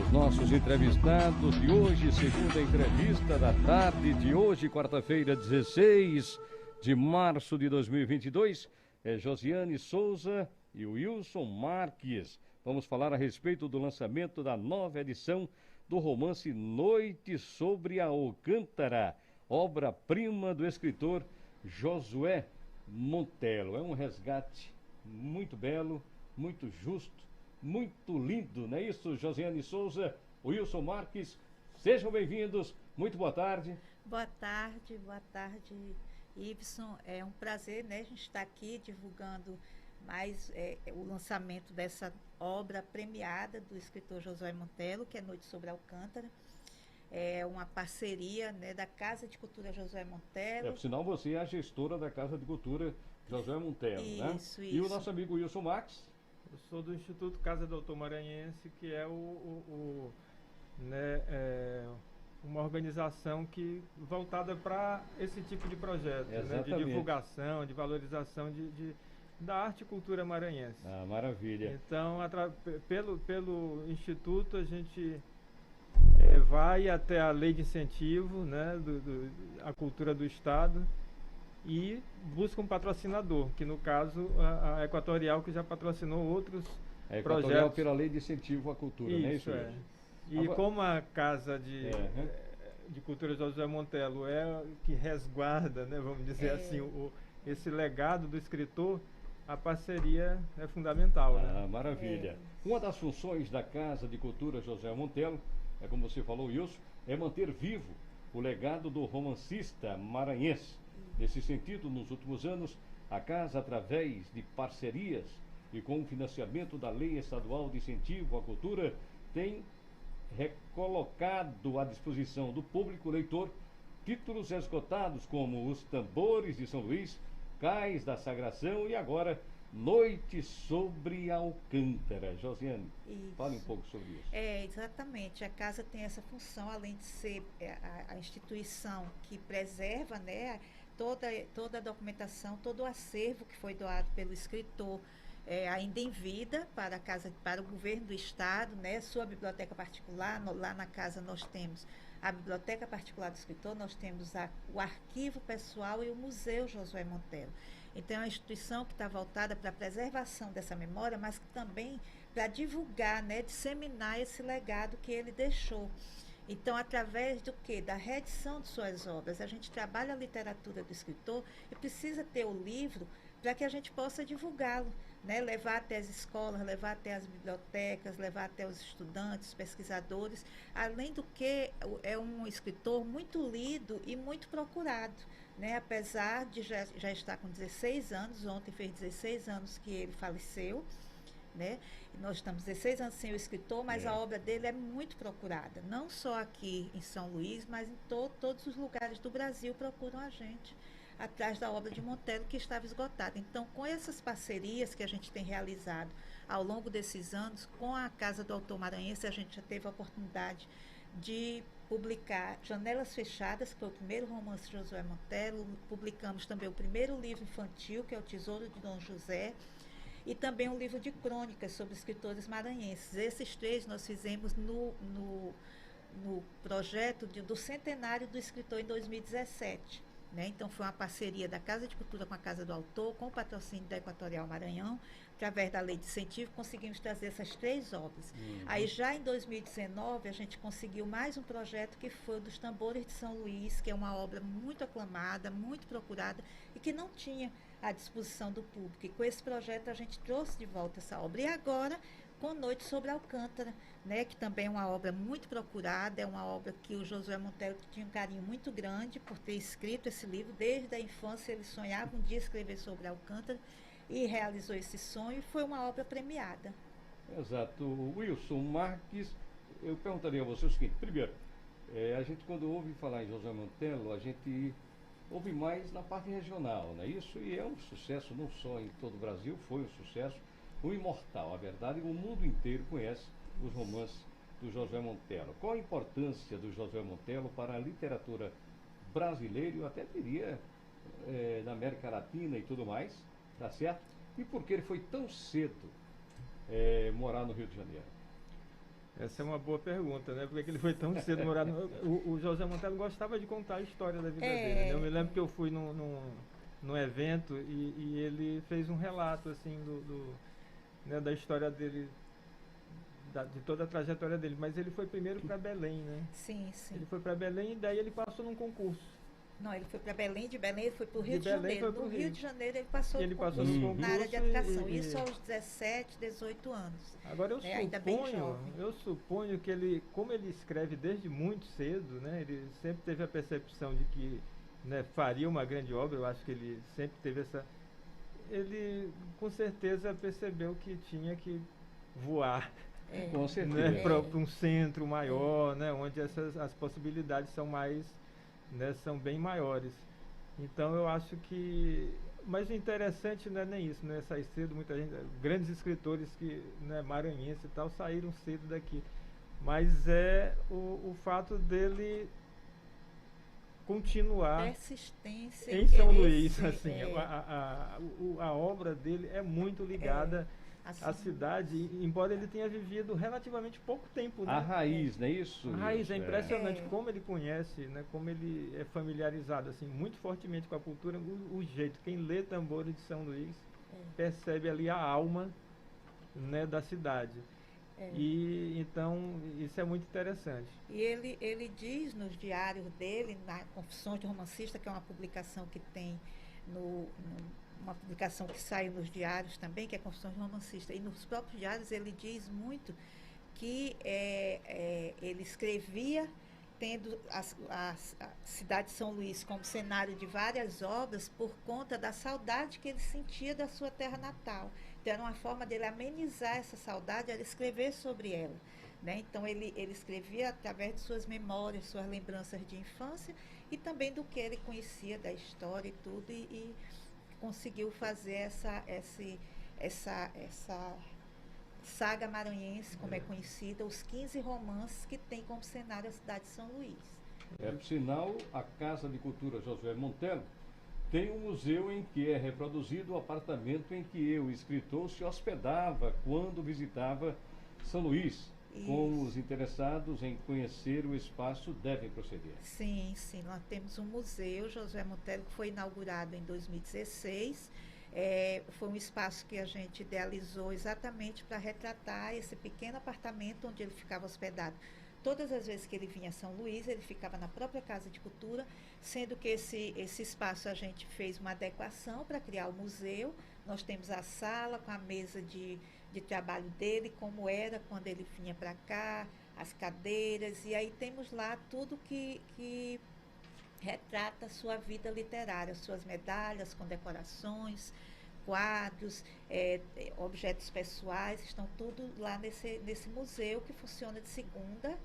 os nossos entrevistados de hoje, segunda entrevista da tarde de hoje, quarta-feira, 16 de março de 2022. É Josiane Souza e o Wilson Marques. Vamos falar a respeito do lançamento da nova edição do romance Noite sobre a Alcântara, obra-prima do escritor Josué Montello. É um resgate muito belo, muito justo, muito lindo, não é isso, Josiane Souza, Wilson Marques? Sejam bem-vindos, muito boa tarde. Boa tarde, Ibson. É um prazer, né, a gente estar aqui divulgando mais o lançamento dessa obra premiada do escritor Josué Montello, que é Noite sobre Alcântara. É uma parceria, né, da Casa de Cultura Josué Montello. Por sinal, você é a gestora da Casa de Cultura Josué Montello, né? Isso. E o nosso amigo Wilson Marques? Eu sou do Instituto Casa do Autor Maranhense, que é uma organização voltada para esse tipo de projeto, né, de divulgação, de valorização da arte e cultura maranhense. Ah, maravilha. Então, pelo Instituto, a gente vai até a lei de incentivo, né, a cultura do Estado, e busca um patrocinador, que no caso a Equatorial, que já patrocinou outros projetos. Pela lei de incentivo à cultura, isso, não é isso? É. E agora, como a Casa de Cultura Josué Montello é que resguarda, né, vamos dizer assim, esse legado do escritor, a parceria é fundamental. Ah, né? Maravilha. Uma das funções da Casa de Cultura Josué Montello, como você falou, Wilson, é manter vivo o legado do romancista maranhense. Nesse sentido, nos últimos anos, a Casa, através de parcerias e com o financiamento da Lei Estadual de Incentivo à Cultura, tem recolocado à disposição do público leitor títulos esgotados como Os Tambores de São Luís, Cais da Sagração e agora Noite sobre Alcântara. Josiane, fale um pouco sobre isso. Exatamente. A Casa tem essa função, além de ser a instituição que preserva, né, toda a documentação, todo o acervo que foi doado pelo escritor, ainda em vida para o governo do Estado, né, sua biblioteca particular. Lá na Casa nós temos a biblioteca particular do escritor, nós temos o arquivo pessoal e o Museu Josué Montello. Então é uma instituição que está voltada para a preservação dessa memória, mas também para divulgar, né, disseminar esse legado que ele deixou. Então, através do quê? Da reedição de suas obras. A gente trabalha a literatura do escritor e precisa ter o livro para que a gente possa divulgá-lo, né? Levar até as escolas, levar até as bibliotecas, levar até os estudantes, pesquisadores. Além do que, é um escritor muito lido e muito procurado, né? Apesar de já estar com 16 anos, ontem fez 16 anos que ele faleceu, né? Nós estamos 16 anos sem o escritor, mas a obra dele é muito procurada, não só aqui em São Luís, mas em todos os lugares do Brasil procuram a gente atrás da obra de Montello, que estava esgotada. Então, com essas parcerias que a gente tem realizado ao longo desses anos, com a Casa do Autor Maranhense, a gente já teve a oportunidade de publicar Janelas Fechadas, que foi o primeiro romance de Josué Montello. Publicamos também o primeiro livro infantil, que é o Tesouro de Dom José, e também um livro de crônicas sobre escritores maranhenses. Esses três nós fizemos no projeto do centenário do escritor em 2017. Né? Então, foi uma parceria da Casa de Cultura com a Casa do Autor, com o patrocínio da Equatorial Maranhão. Através da Lei de Incentivo, conseguimos trazer essas três obras. Aí, já em 2019, a gente conseguiu mais um projeto, que foi o dos Tambores de São Luís, que é uma obra muito aclamada, muito procurada, e que não tinha à disposição do público. E com esse projeto, a gente trouxe de volta essa obra. E agora, com Noite sobre Alcântara, né, que também é uma obra muito procurada, é uma obra que o Josué Montello tinha um carinho muito grande por ter escrito esse livro. Desde a infância ele sonhava um dia escrever sobre Alcântara e realizou esse sonho, e foi uma obra premiada. Exato. Wilson Marques, eu perguntaria a você o seguinte: primeiro, a gente, quando ouve falar em Josué Montello, a gente ouve mais na parte regional, não é isso? E é um sucesso não só em todo o Brasil, foi um sucesso, um imortal. A verdade, o mundo inteiro conhece os romances do Josué Montello. Qual a importância do Josué Montello para a literatura brasileira, eu até diria da América Latina e tudo mais, tá certo? E por que ele foi tão cedo morar no Rio de Janeiro? Essa é uma boa pergunta, né? Por que que ele foi tão cedo morar no... O José Monteiro gostava de contar a história da vida dele, né? Eu me lembro que eu fui num evento e ele fez um relato, assim, né, da história dele, de toda a trajetória dele. Mas ele foi primeiro para Belém, né? Sim, sim. Ele foi para Belém e daí ele passou num concurso. Não, ele foi para Belém, de Belém ele foi para o Rio De de Belém Janeiro. foi pro No Rio Rio. de Janeiro ele passou, Ele no passou concurso no na área de concurso habitação. e- Isso aos 17, 18 anos. Agora né? Ainda bem jovem. eu suponho que ele, como ele escreve desde muito cedo, né, ele sempre teve a percepção de que, né, faria uma grande obra. Eu acho que ele sempre teve essa, ele com certeza percebeu que tinha que voar, Com certeza. né, para um centro maior, né, onde as possibilidades são mais, né, são bem maiores. Então eu acho que, mas o interessante não é nem isso, né? Sair cedo, muita gente, grandes escritores que, né, maranhenses e tal, saíram cedo daqui. Mas é o fato dele continuar Persistência. em São Luís, interesse, assim, a obra dele é muito ligada assim, à cidade, embora ele tenha vivido relativamente pouco tempo, né? A raiz, não é isso? A raiz é Wilson? impressionante É. como ele conhece, né, como ele é familiarizado assim muito fortemente com a cultura, o jeito, quem lê Tambores de São Luís percebe ali a alma, né, da cidade. E então isso é muito interessante. E ele diz nos diários dele, na Confissões de Romancista, que é uma publicação que tem uma publicação que saiu nos diários também, que é Confissões de Romancista. E nos próprios diários ele diz muito que ele escrevia tendo a cidade de São Luís como cenário de várias obras por conta da saudade que ele sentia da sua terra natal. Então era uma forma dele amenizar essa saudade, era escrever sobre ela. Né? Então ele escrevia através de suas memórias, suas lembranças de infância e também do que ele conhecia da história e tudo, e conseguiu fazer essa saga maranhense, como é conhecida, os 15 romances que tem como cenário a cidade de São Luís. Por sinal, a Casa de Cultura Josué Monteiro tem um museu em que é reproduzido o apartamento em que o escritor se hospedava quando visitava São Luís. Como os interessados em conhecer o espaço devem proceder. Sim, sim. Nós temos um museu, Josué Monteiro, que foi inaugurado em 2016. Foi um espaço que a gente idealizou exatamente para retratar esse pequeno apartamento onde ele ficava hospedado. Todas as vezes que ele vinha a São Luís, ele ficava na própria Casa de Cultura, sendo que esse espaço a gente fez uma adequação para criar o museu. Nós temos a sala com a mesa de trabalho dele, como era quando ele vinha para cá, as cadeiras, e aí temos lá tudo que retrata a sua vida literária, suas medalhas, condecorações, quadros, objetos pessoais, estão tudo lá nesse museu que funciona de segunda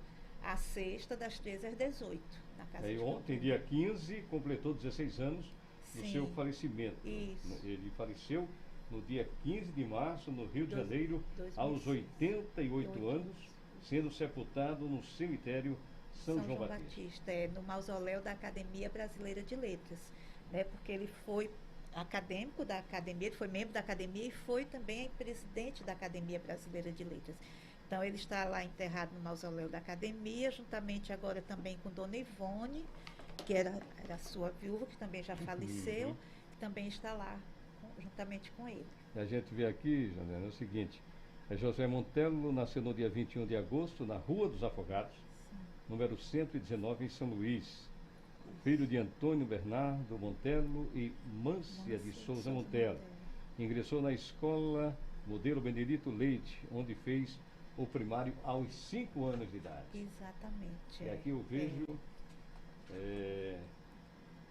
a sexta, das 13 às 18, na Casa de Cultura. Ontem, dia 15, completou 16 anos do Sim. seu falecimento. Isso. Ele faleceu no dia 15 de março, no Rio de Janeiro, 2006. aos 88 anos, sendo sepultado no cemitério São João Batista. No mausoléu da Academia Brasileira de Letras, né? Porque ele foi acadêmico da academia, ele foi membro da academia e foi também presidente da Academia Brasileira de Letras. Então ele está lá enterrado no mausoléu da academia, juntamente agora também com Dona Ivone, que era sua viúva, que também já faleceu, que também está lá juntamente com ele. A gente vê aqui, Janela, é o seguinte: José Monteiro nasceu no dia 21 de agosto, na Rua dos Afogados, número 119, em São Luís. Filho de Antônio Bernardo Monteiro e Mância de Souza Monteiro. Ingressou na escola Modelo Benedito Leite, onde fez o primário aos 5 anos de idade. Exatamente. E aqui eu vejo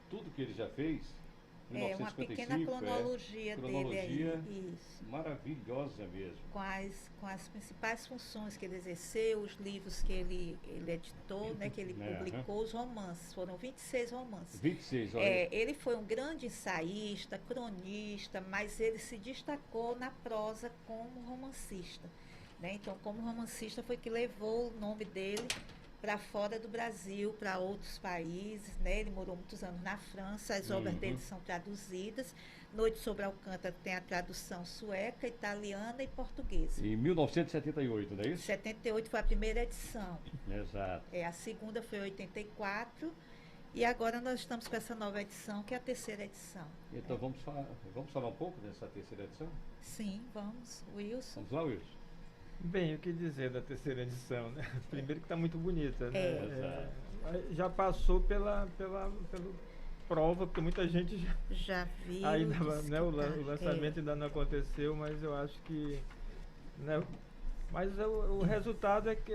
tudo que ele já fez. Uma pequena cronologia dele aí. Isso. Maravilhosa mesmo. Com as principais funções que ele exerceu, os livros que ele editou, né, que ele publicou, os romances. Foram 26 romances. 26, olha. Ele foi um grande ensaísta, cronista, mas ele se destacou na prosa como romancista. Né? Então, como romancista foi que levou o nome dele para fora do Brasil, para outros países, né? Ele morou muitos anos na França, as obras dele são traduzidas. Noite sobre Alcântara tem a tradução sueca, italiana e portuguesa. Em 1978, não é isso? 78 foi a primeira edição. Exato. A segunda foi em 84 e agora nós estamos com essa nova edição, que é a terceira edição. Então vamos falar um pouco dessa terceira edição? Sim, vamos. Wilson. Vamos lá, Wilson. Bem, o que dizer da terceira edição, né? Primeiro que está muito bonita, né? Já passou pela prova, porque muita gente já viu. Ainda, né, o lançamento ainda não aconteceu, mas eu acho que, né, mas o resultado é que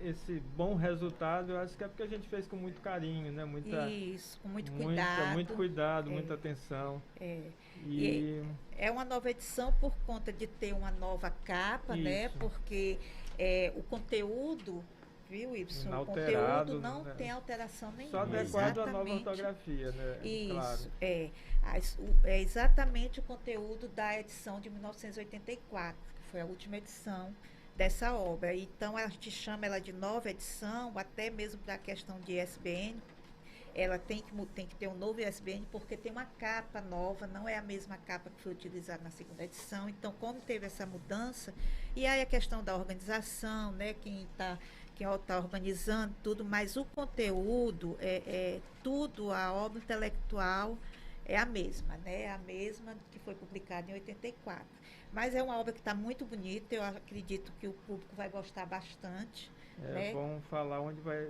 esse bom resultado, eu acho que é porque a gente fez com muito carinho, né? Isso, com muito cuidado. Muito cuidado, muita atenção. E é uma nova edição por conta de ter uma nova capa, né? Porque o conteúdo, viu, Wilson? O conteúdo não tem alteração nenhuma. Só adequado à nova ortografia, né? Isso, claro. É exatamente o conteúdo da edição de 1984, que foi a última edição dessa obra. Então, a gente chama ela de nova edição, até mesmo para a questão de ISBN. Ela tem que ter um novo ISBN, porque tem uma capa nova, não é a mesma capa que foi utilizada na segunda edição. Então, como teve essa mudança, e aí a questão da organização, né, quem está organizando tudo, mas o conteúdo, tudo, a obra intelectual é a mesma, né? A mesma que foi publicada em 84. Mas é uma obra que está muito bonita, eu acredito que o público vai gostar bastante. É bom falar onde vai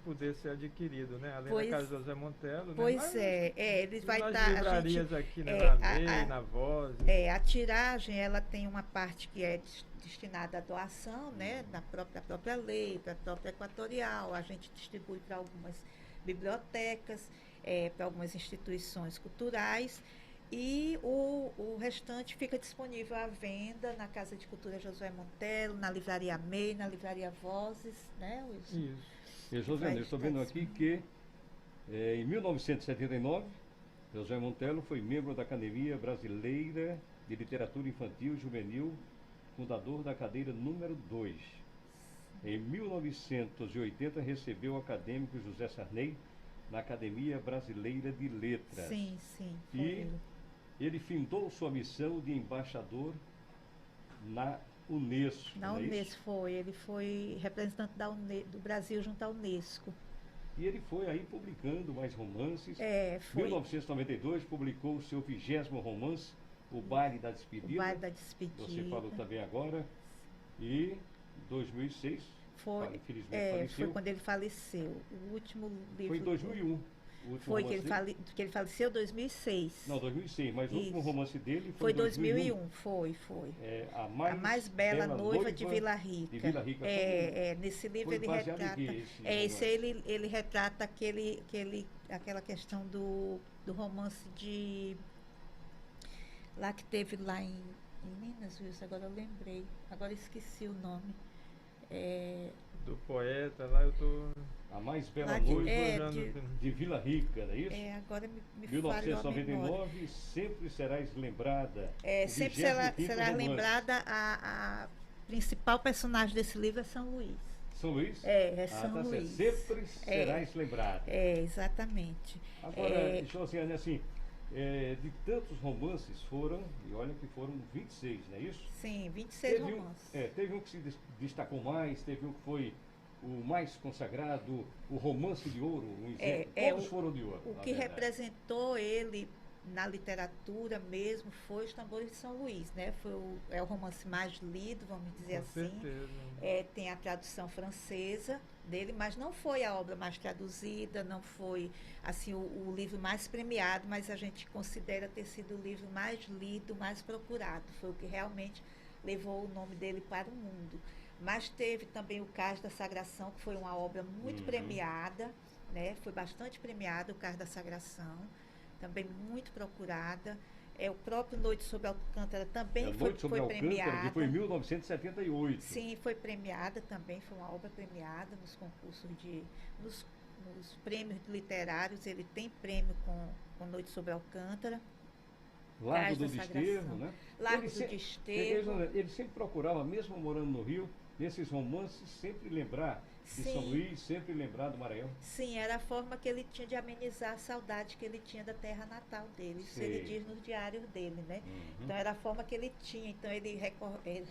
poder ser adquirido, né? Além da Casa José Montelo, pois né? ele vai estar... livrarias aqui, né? Na Lei, na Voz. A tiragem, ela tem uma parte que é destinada à doação, né? Da própria Lei, da própria Equatorial. A gente distribui para algumas bibliotecas, para algumas instituições culturais. E o restante fica disponível à venda na Casa de Cultura Josué Montelo, na Livraria MEI, na Livraria Vozes, né, Wilson? Isso. E, Josiane, eu estou vendo aqui que em 1979, Josué Montelo foi membro da Academia Brasileira de Literatura Infantil e Juvenil, fundador da cadeira número 2. Em 1980, recebeu o acadêmico José Sarney na Academia Brasileira de Letras. Sim. E ele findou sua missão de embaixador na Unesco. Na Unesco ele foi representante do Brasil junto à Unesco. E ele foi aí publicando mais romances. Em 1992 publicou o seu 20º romance, O Baile da Despedida. O Baile da Despedida. Você falou também agora. E 2006, infelizmente faleceu. Foi quando ele faleceu. O último livro... Foi em 2001. Foi que ele faleceu em 2006. Não, 2006, mas o último romance dele foi 2001. Foi. A Mais Bela Noiva de Vila Rica. De Vila Rica. Nesse livro ele retrata... Ele retrata aquela questão do romance de... Lá que teve lá em Minas, Wilson, agora eu lembrei. Agora esqueci o nome. Do poeta, lá eu tô... A Mais Bela Noiva de Vila Rica, não é isso? Agora me 1999, sempre serás lembrada. Sempre será lembrada. A principal personagem desse livro é São Luís. São Luís? São Luís. Sempre serás lembrada. exatamente. Agora, Josiane, assim, de tantos romances foram, e olha que foram 26, não é isso? Sim, 26 romances. Teve um que se destacou mais, teve um que foi o mais consagrado, o Romance de Ouro, um exemplo. Todos foram de ouro. O que representou ele na literatura mesmo foi Os Tambores de São Luís, né? É o romance mais lido, vamos dizer assim. Certeza. Tem a tradução francesa dele, mas não foi a obra mais traduzida, não foi assim o livro mais premiado, mas a gente considera ter sido o livro mais lido, mais procurado. Foi o que realmente levou o nome dele para o mundo. Mas teve também o Cais da Sagração, que foi uma obra muito premiada, né? Foi bastante premiada o Cais da Sagração, também muito procurada. O próprio Noite sobre Alcântara também foi premiada. Que foi em 1978. Sim, foi premiada também, foi uma obra premiada nos concursos nos prêmios literários. Ele tem prêmio com Noite sobre Alcântara. Largo do Desterro, né? Largo do Desterro. Ele sempre procurava, mesmo morando no Rio, nesses romances, sempre lembrar de São Sim. Luís, sempre lembrar do Maranhão. Sim, era a forma que ele tinha de amenizar a saudade que ele tinha da terra natal dele. Isso Sei. ele diz nos diários dele, né? Uhum. Então era a forma que ele tinha. Então ele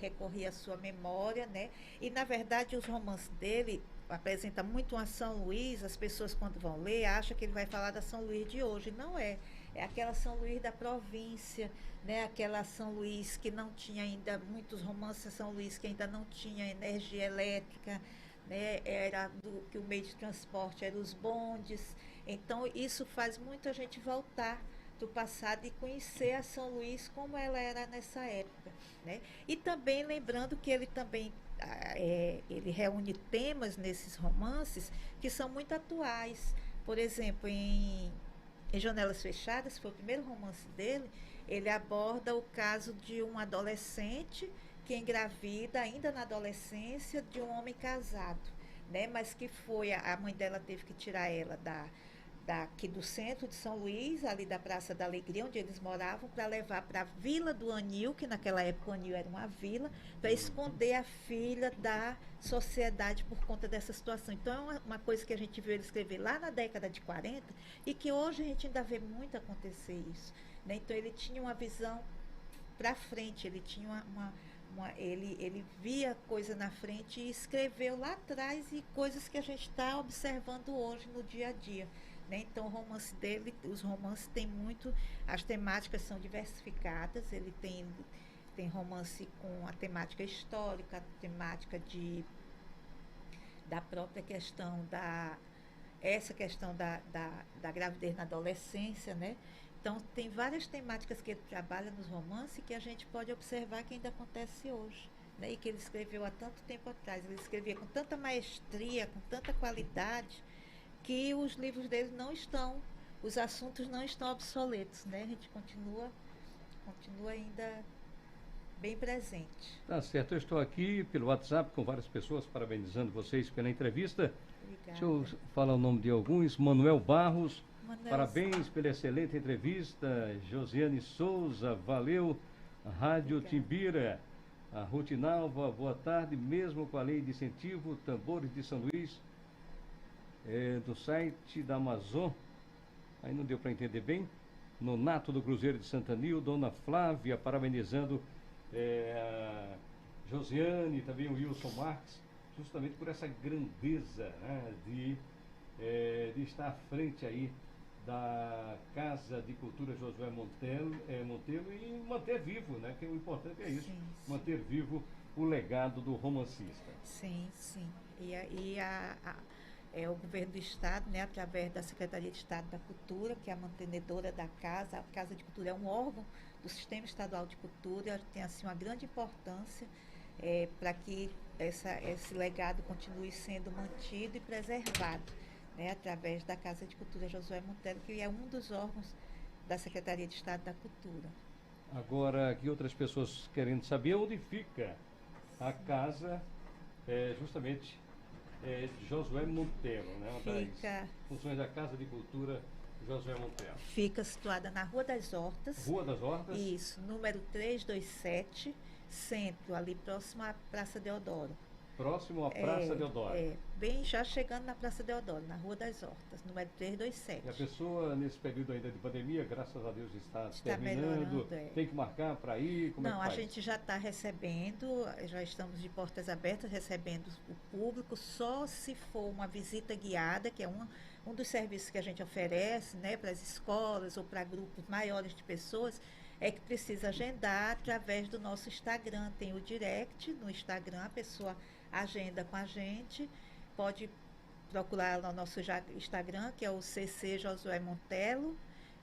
recorria à sua memória, né? E na verdade os romances dele apresentam muito uma São Luís. As pessoas quando vão ler acham que ele vai falar da São Luís de hoje. Não é. É aquela São Luís da província, né? Aquela São Luís que não tinha ainda, muitos romances São Luís que ainda não tinha energia elétrica, né? Era que o meio de transporte eram os bondes. Então isso faz muito a gente voltar do passado e conhecer a São Luís como ela era nessa época, né? E também lembrando que ele também ele reúne temas nesses romances que são muito atuais. Por exemplo, em Janelas Fechadas, foi o primeiro romance dele, ele aborda o caso de um adolescente que engravida, ainda na adolescência, de um homem casado, né? Mas que a mãe dela teve que tirar ela daqui do centro de São Luís, ali da Praça da Alegria, onde eles moravam, para levar para a Vila do Anil, que naquela época o Anil era uma vila, para esconder a filha da sociedade por conta dessa situação. Então é uma coisa que a gente viu ele escrever lá na década de 40 e que hoje a gente ainda vê muito acontecer isso, né? Então ele tinha uma visão para frente, ele tinha ele via coisa na frente e escreveu lá atrás e coisas que a gente está observando hoje no dia a dia, né? Então o romance dele, os romances têm muito, as temáticas são diversificadas, ele tem romance com a temática histórica, a temática da própria questão essa questão da gravidez na adolescência, né? Então, tem várias temáticas que ele trabalha nos romances que a gente pode observar que ainda acontece hoje, né? E que ele escreveu há tanto tempo atrás. Ele escrevia com tanta maestria, com tanta qualidade, que os livros dele não estão, os assuntos não estão obsoletos, né? A gente continua ainda bem presente. Tá certo, eu estou aqui pelo WhatsApp com várias pessoas parabenizando vocês pela entrevista. Obrigada. Deixa eu falar o nome de alguns. Manuel Barros, Manuel, parabéns pela excelente entrevista. Josiane Souza, valeu. Rádio Obrigada. Timbira. A Rutinalva, boa tarde. Mesmo com a lei de incentivo, Tambores de São Luís, do site da Amazon, aí não deu para entender bem. Nonato do Cruzeiro de Santanil, Dona Flávia, parabenizando a Josiane, também o Wilson Marques, justamente por essa grandeza, né, de estar à frente aí da Casa de Cultura Josué Monteiro e manter vivo, né, que o importante é isso, sim. manter vivo o legado do romancista. Sim, sim. O governo do Estado, né, através da Secretaria de Estado da Cultura, que é a mantenedora da casa. A Casa de Cultura é um órgão do Sistema Estadual de Cultura, tem assim, uma grande importância para que esse legado continue sendo mantido e preservado, né, através da Casa de Cultura Josué Monteiro, que é um dos órgãos da Secretaria de Estado da Cultura. Agora, aqui outras pessoas querendo saber onde fica a casa, justamente de Josué Monteiro, né? Uma das funções da Casa de Cultura Josué Monteiro. Fica situada na Rua das Hortas. Rua das Hortas? Isso, número 327, centro, ali próximo à Praça Deodoro. Próximo à Praça Deodoro. Bem já chegando na Praça Deodoro, na Rua das Hortas, número 327. E a pessoa, nesse período ainda de pandemia, graças a Deus está terminando, tem que marcar para ir? Como Não, é que a gente já está recebendo, já estamos de portas abertas, recebendo o público, só se for uma visita guiada, que é um dos serviços que a gente oferece, né, para as escolas ou para grupos maiores de pessoas, é que precisa agendar através do nosso Instagram. Tem o direct no Instagram, a pessoa agenda com a gente, pode procurar no nosso Instagram, que é o CC Josué Montelo,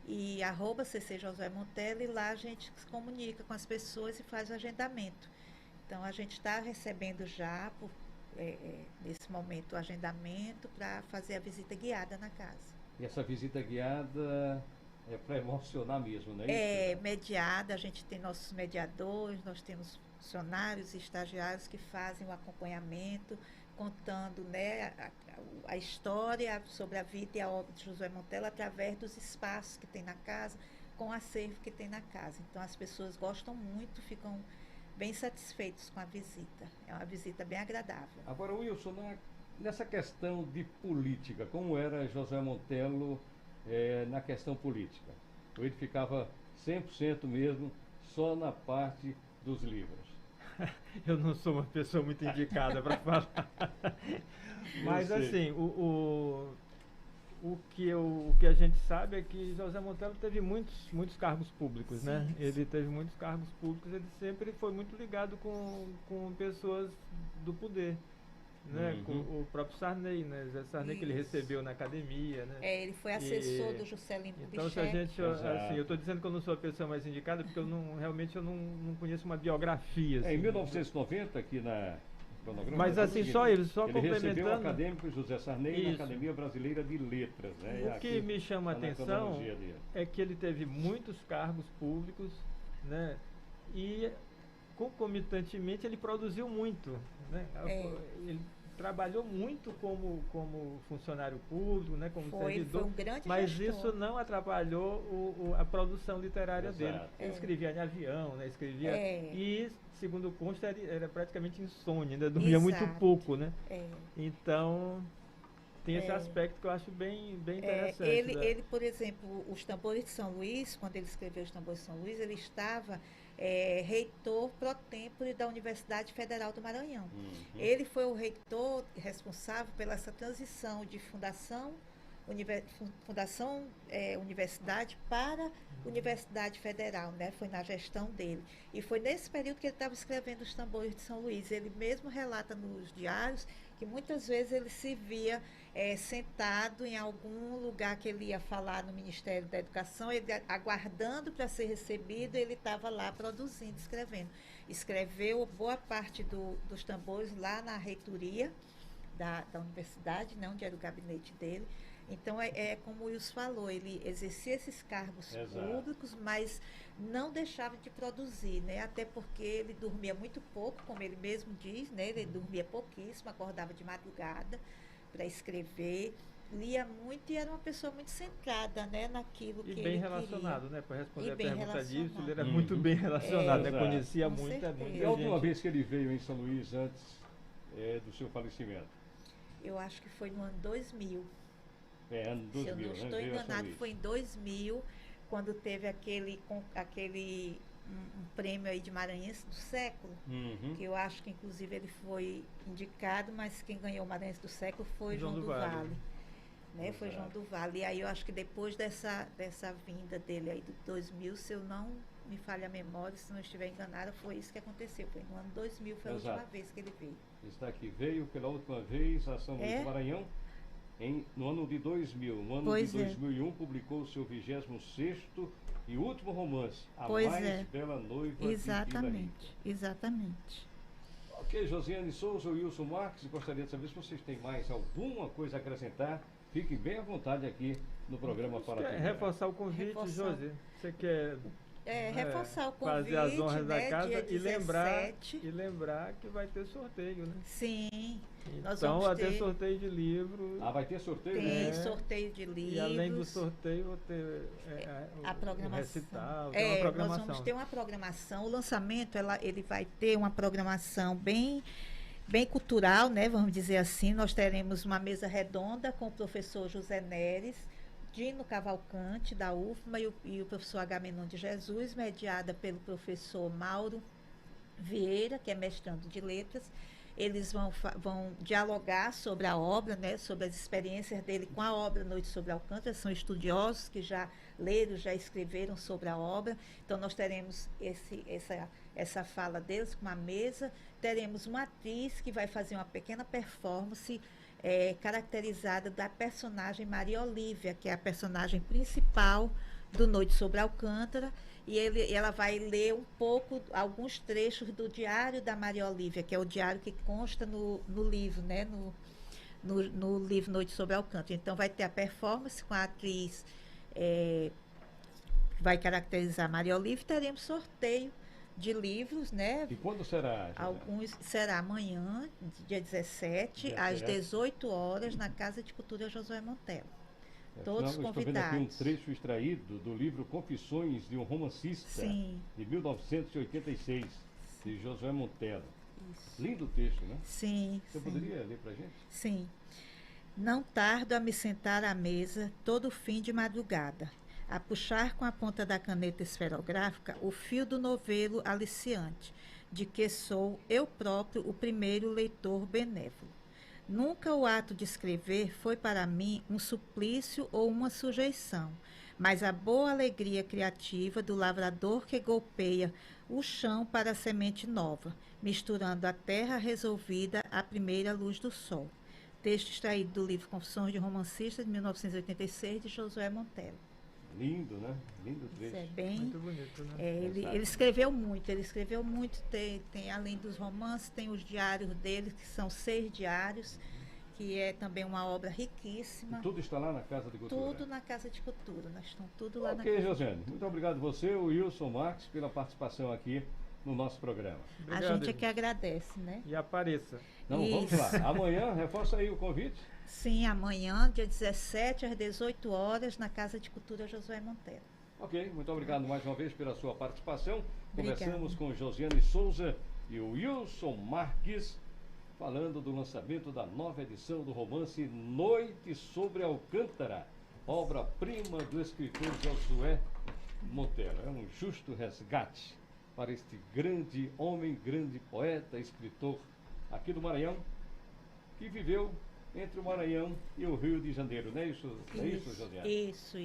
e @CC Josué Montelo, e lá a gente se comunica com as pessoas e faz o agendamento. Então a gente está recebendo já, nesse momento, o agendamento para fazer a visita guiada na casa. E essa visita guiada é para emocionar mesmo, não é isso? É mediada, a gente tem nossos mediadores, nós temos funcionários e estagiários que fazem o acompanhamento, contando, né, a história sobre a vida e a obra de Josué Monteiro através dos espaços que tem na casa, com o acervo que tem na casa. Então as pessoas gostam muito, ficam bem satisfeitos com a visita. É uma visita bem agradável. Agora, Wilson, nessa questão de política, como era José Montello na questão política? Ou ele ficava 100% mesmo só na parte dos livros? Eu não sou uma pessoa muito indicada para falar. Mas assim, o que a gente sabe é que José Montello teve muitos cargos públicos, né? Sim. Ele teve muitos cargos públicos, ele sempre foi muito ligado com pessoas do poder, né? Com o próprio Sarney, né? José Sarney, que ele Isso. recebeu na academia, né? Ele foi assessor do Juscelino Kubitschek. Então, se a gente, assim, eu estou Exato. dizendo que eu não sou a pessoa mais indicada, porque realmente eu não conheço uma biografia. Assim, Em 1990, aqui na cronograma, Mas assim, ele só recebeu o complementando. acadêmico José Sarney na Isso. Academia Brasileira de Letras. Né? O que me chama a tá na atenção cronologia dele. é que ele teve muitos cargos públicos, né? E concomitantemente ele produziu muito, né? Ele trabalhou muito como funcionário público, né? Como Foi servidor, um grande mas gestor. isso não atrapalhou a produção literária Exato. dele. Ele escrevia em avião, né? Escrevia e, segundo consta, era praticamente insônia, ainda dormia muito Exato. pouco, né? É. Então tem esse aspecto que eu acho bem interessante. Ele, por exemplo, os Tambores de São Luís, quando ele escreveu os Tambores de São Luís, ele estava reitor pro tempore da Universidade Federal do Maranhão. Ele foi o reitor responsável pela essa transição de fundação universidade para Universidade Federal, né? Foi na gestão dele. E foi nesse período que ele estava escrevendo os Tambores de São Luís. Ele mesmo relata nos diários que muitas vezes ele se via sentado em algum lugar que ele ia falar no Ministério da Educação, ele aguardando para ser recebido, ele estava lá produzindo, escrevendo. Escreveu boa parte dos tambores lá na reitoria da universidade, né, onde era o gabinete dele. Então, como o Wilson falou, ele exercia esses cargos públicos, mas não deixava de produzir, né? Até porque ele dormia muito pouco, como ele mesmo diz, né? Ele dormia pouquíssimo, acordava de madrugada para escrever, lia muito e era uma pessoa muito centrada, né, naquilo que ele queria. E bem relacionado, né? Para responder a pergunta disso, ele era Uhum. muito bem relacionado, né? Exato. Conhecia Com muita certeza. E a última gente. vez que ele veio em São Luís antes do seu falecimento? Eu acho que foi no ano 2000. Ano 2000, Se eu não né? estou Veio a São enganado, Luís. foi em 2000, quando teve aquele um prêmio aí de Maranhense do Século, Uhum. que eu acho que inclusive ele foi indicado, mas quem ganhou o Maranhense do Século foi João do Vale. Né? Foi João do Vale. E aí eu acho que depois dessa vinda dele aí do 2000, se eu não me falha a memória, se não estiver enganada, foi isso que aconteceu. Foi no ano 2000, foi a Exato. última vez que ele veio. Está aqui, veio pela última vez a São Luís do Maranhão no ano de 2000. No ano Pois de 2001 publicou o seu 26º e último romance, A Pois Mais Bela Noiva de Vila Exatamente, exatamente. Ok, Josiane Souza, Wilson Marques, gostaria de saber se vocês têm mais alguma coisa a acrescentar. Fiquem bem à vontade aqui no programa Fala Quer Primeiro. reforçar o convite, Josi? Você quer Reforçar o convite, fazer as honras né, da casa dia e 17. lembrar que vai ter sorteio, né? Sim, nós Então vamos vai ter ter, sorteio de livro. Vai ter sorteio? tem né? sorteio de livros. E além do sorteio, vou ter A programação. o recital, tem uma programação. Nós vamos ter uma programação. O lançamento, ele vai ter uma programação bem cultural, né? Vamos dizer assim. Nós teremos uma mesa redonda com o professor José Neres, Dino Cavalcante, da UFMA, e o professor Agamenon de Jesus, mediada pelo professor Mauro Vieira, que é mestrando de letras. Eles vão dialogar sobre a obra, né, sobre as experiências dele com a obra Noite sobre Alcântara. São estudiosos que já leram, já escreveram sobre a obra. Então, nós teremos essa fala deles com uma mesa. Teremos uma atriz que vai fazer uma pequena performance caracterizada da personagem Maria Olívia, que é a personagem principal do Noite sobre Alcântara. E ela vai ler alguns trechos do Diário da Maria Olívia, que é o diário que consta no livro, né? No livro Noite sobre Alcântara. Então, vai ter a performance com a atriz que vai caracterizar a Maria Olívia, e teremos sorteio de livros, né? E quando será? Alguns será amanhã, dia 17, às 18 horas, na Casa de Cultura Josué Montello. Todos convidados. Estou vendo aqui um trecho extraído do livro Confissões de um Romancista, Sim. de 1986. de Josué Monteiro. Isso. Lindo texto, né? Sim. Você poderia ler pra gente? Sim. Não tardo a me sentar à mesa todo fim de madrugada, a puxar com a ponta da caneta esferográfica o fio do novelo aliciante, de que sou eu próprio o primeiro leitor benévolo. Nunca o ato de escrever foi para mim um suplício ou uma sujeição, mas a boa alegria criativa do lavrador que golpeia o chão para a semente nova, misturando a terra resolvida à primeira luz do sol. Texto extraído do livro Confissões de Romancista, de 1986, de Josué Monteiro. Lindo, né? Lindo trecho. Isso é bem... Muito bonito, né? ele escreveu muito, tem além dos romances, tem os diários dele, que são 6 diários, que é também uma obra riquíssima. E tudo está lá na Casa de Cultura. Tudo na Casa de Cultura, nós estamos tudo lá na Ok, Casa. Josiane, muito obrigado você, o Wilson Marques, pela participação aqui no nosso programa. A Obrigado, gente é que agradece, né? E apareça. Não, vamos Isso. lá. Amanhã, reforça aí o convite. Sim, amanhã, dia 17, às 18 horas, na Casa de Cultura Josué Monteiro. Ok, muito obrigado mais uma vez pela sua participação. Obrigada. Conversamos com Josiane Souza e o Wilson Marques, falando do lançamento da nova edição do romance Noite sobre Alcântara, obra-prima do escritor Josué Monteiro. É um justo resgate para este grande homem, grande poeta, escritor aqui do Maranhão, que viveu entre o Maranhão e o Rio de Janeiro, não é isso, Josiane? Isso.